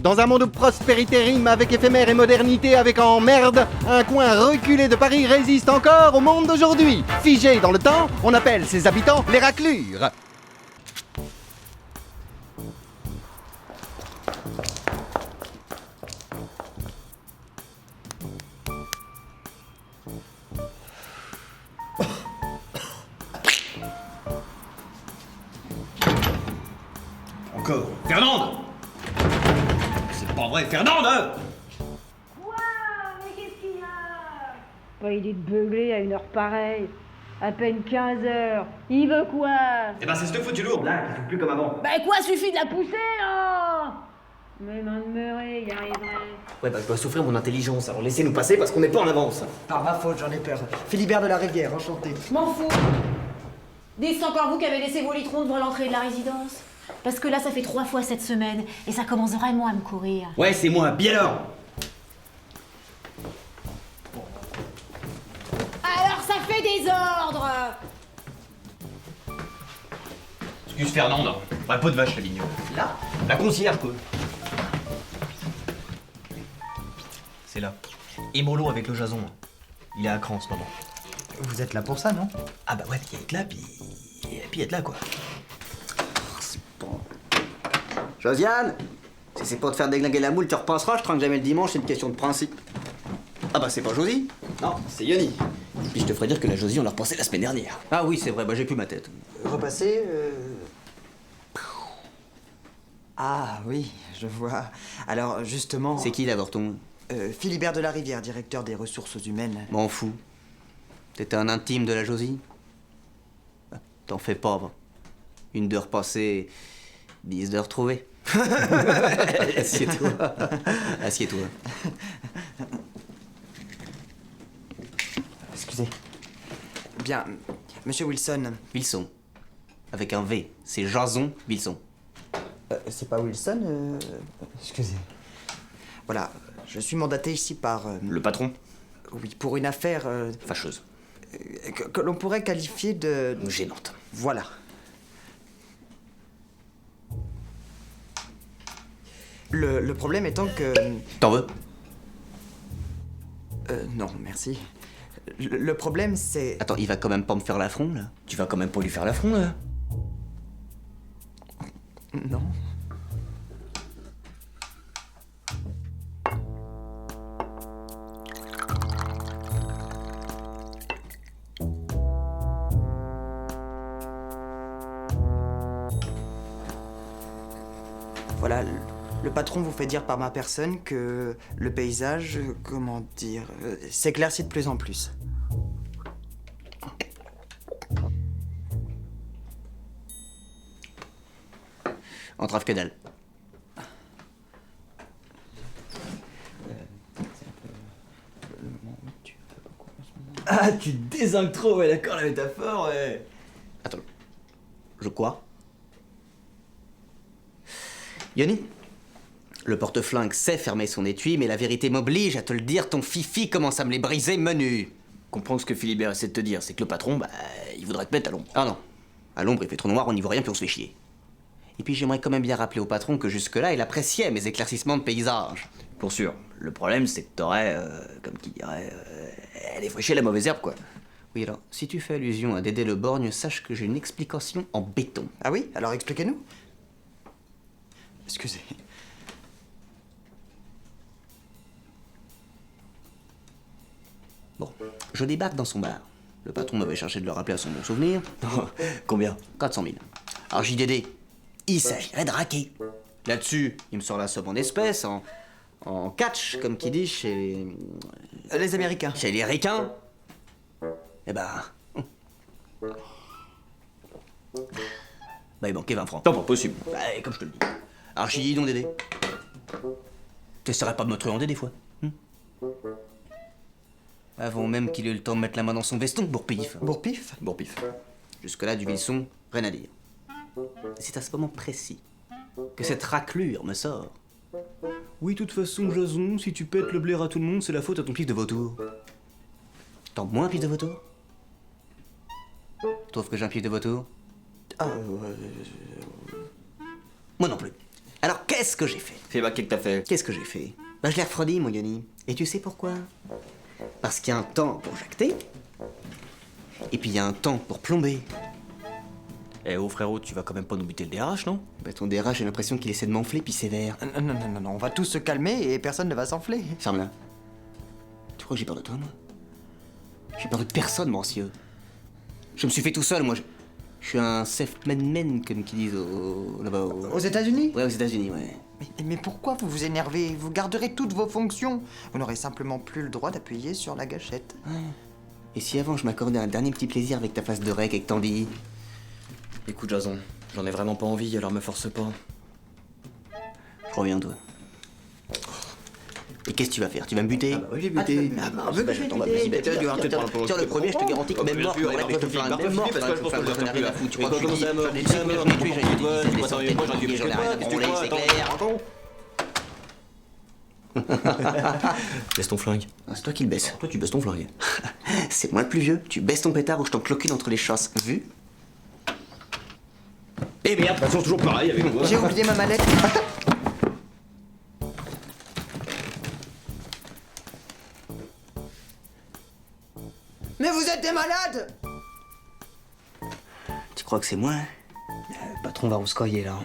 Dans un monde où prospérité rime avec éphémère et modernité avec emmerde, un coin reculé de Paris résiste encore au monde d'aujourd'hui. Figé dans le temps, on appelle ses habitants les raclures. Encore Fernande! C'est pas vrai, Fernande! Quoi? Mais qu'est-ce qu'il y a? Pas idée de beugler à une heure pareille. À peine 15 heures. Il veut quoi? Eh ben c'est ce foutu lourd là qui fait plus comme avant. Bah quoi, suffit de la pousser, là! Mais m'en demeurer, y arriverait. Ouais, bah je dois souffrir mon intelligence, alors laissez-nous passer parce qu'on n'est pas en avance. Par ma faute, j'en ai peur. Philibert de la Rivière, enchanté. M'en fous. Dites, c'est encore vous qui avez laissé vos litrons devant l'entrée de la résidence? Parce que là, ça fait 3 fois cette semaine, et ça commence vraiment à me courir. Ouais, c'est moi, bien alors. Alors ça fait des ordres! Excuse Fernande, un pot de vache la ligne. Là, la concierge, quoi. C'est là. Émolo avec le jason. Il est à cran en ce moment. Vous êtes là pour ça, non? Ah bah ouais, il y a être là, puis être là quoi. Josiane, si c'est pour te faire déglinguer la moule, tu repenseras, je trinque jamais le dimanche, c'est une question de principe. Ah bah c'est pas Josie. Non, c'est Yoni. Puis je te ferai dire que la Josie, on l'a repensé la semaine dernière. Ah oui, c'est vrai, bah j'ai plus ma tête. Repasser, Ah oui, je vois. Alors, justement... C'est qui l'avorton? Philibert de la Rivière, directeur des ressources humaines. M'en fous. T'étais un intime de la Josie? Ah, t'en fais pas, va. Une d'heure passée, 10 d'heures trouvées. Assieds-toi. Assieds-toi. Excusez. Bien, monsieur Wilson. Wilson. Avec un V. C'est Jason Wilson. C'est pas Wilson, Excusez. Voilà, je suis mandaté ici par... Le patron? Oui, pour une affaire... Fâcheuse. que l'on pourrait qualifier de... Gênante. Voilà. Le problème étant que... T'en veux? Non, merci. Le problème, c'est... Attends, il va quand même pas me faire l'affront, là? Tu vas quand même pas lui faire l'affront, là? Non. Voilà, le patron vous fait dire par ma personne que le paysage, comment dire, s'éclaircit de plus en plus. Entrave que dalle. Ah, tu désingues trop, ouais, d'accord, la métaphore, ouais. Attends. Je quoi? Yoni? Le porte-flingue sait fermer son étui, mais la vérité m'oblige à te le dire, ton fifi commence à me les briser menu. Comprends ce que Philibert essaie de te dire, c'est que le patron, bah, il voudrait te mettre à l'ombre. Ah non. À l'ombre, il fait trop noir, on n'y voit rien, puis on se fait chier. Et puis j'aimerais quand même bien rappeler au patron que jusque-là, il appréciait mes éclaircissements de paysage. Pour sûr. Le problème, c'est que t'aurais, comme qui dirait, défriché la mauvaise herbe, quoi. Oui, alors, si tu fais allusion à Dédé le Borgne, sache que j'ai une explication en béton. Ah oui? Alors expliquez-nous. Excusez. Bon, je débarque dans son bar. Le patron m'avait cherché de le rappeler à son bon souvenir. Combien? 400 000. Alors j'ai dit Dédé, il s'agirait de raquer. Là-dessus, il me sort la somme en espèces, en catch, comme qui dit, chez Les Américains. chez les ricains. Eh ben... Bah il manquait 20 francs. Non, pas possible. Bah, comme je te le dis. Alors j'ai dit donc Dédé. T'essaierais pas de me truander des fois, avant même qu'il ait eu le temps de mettre la main dans son veston, bourpif. Bourpif? Bourpif. Jusque-là, du Wilson, rien à dire. C'est à ce moment précis que cette raclure me sort. Oui, de toute façon, Jason, si tu pètes le blaire à tout le monde, c'est la faute à ton pif de vautour. T'en moins un pif de vautour? Tu trouves que j'ai un pif de vautour? Ah, Moi non plus. Alors qu'est-ce que j'ai fait? Fais bah, qu'est-ce que t'as fait? Qu'est-ce que j'ai fait? Bah je l'ai refroidi, mon Yoni. Et tu sais pourquoi? Parce qu'il y a un temps pour jacter, et puis il y a un temps pour plomber. Eh oh frérot, tu vas quand même pas nous buter le DRH, non? Bah ton DRH, j'ai l'impression qu'il essaie de m'enfler puis sévère. Non, on va tous se calmer et personne ne va s'enfler. Ferme-la. Tu crois que j'ai peur de toi, moi? J'ai peur de personne, monsieur. Je me suis fait tout seul, moi. Je suis un self-made man, comme qu'ils disent là-bas. Aux États-Unis? Ouais, aux États-Unis, ouais. Mais pourquoi vous vous énervez? Vous garderez toutes vos fonctions. Vous n'aurez simplement plus le droit d'appuyer sur la gâchette. Et si avant je m'accordais un dernier petit plaisir avec ta face de rec et que t'en dis. Écoute Jason, j'en ai vraiment pas envie, alors me force pas. Je reviens, toi. Et qu'est-ce que tu vas faire? Tu vas me buter? Oui, j'ai buté. Tiens, le premier, je te garantis que même mort, même mort, je n'ai rien à foutre. Tu crois que je suis j'en ai tué, j'en ai tué, j'en ai rien à branler, c'est clair. Baisse ton flingue. Ah, c'est toi qui le baisses. Toi, tu baisses ton flingue. C'est moi le plus vieux. Tu baisses ton pétard ou je t'encloquine entre les chosses. Vu? Eh merde, de toute façon, toujours pareil avec moi. J'ai oublié ma mallette. Mais vous êtes des malades! Tu crois que c'est moi? Le patron va rouskoyer là.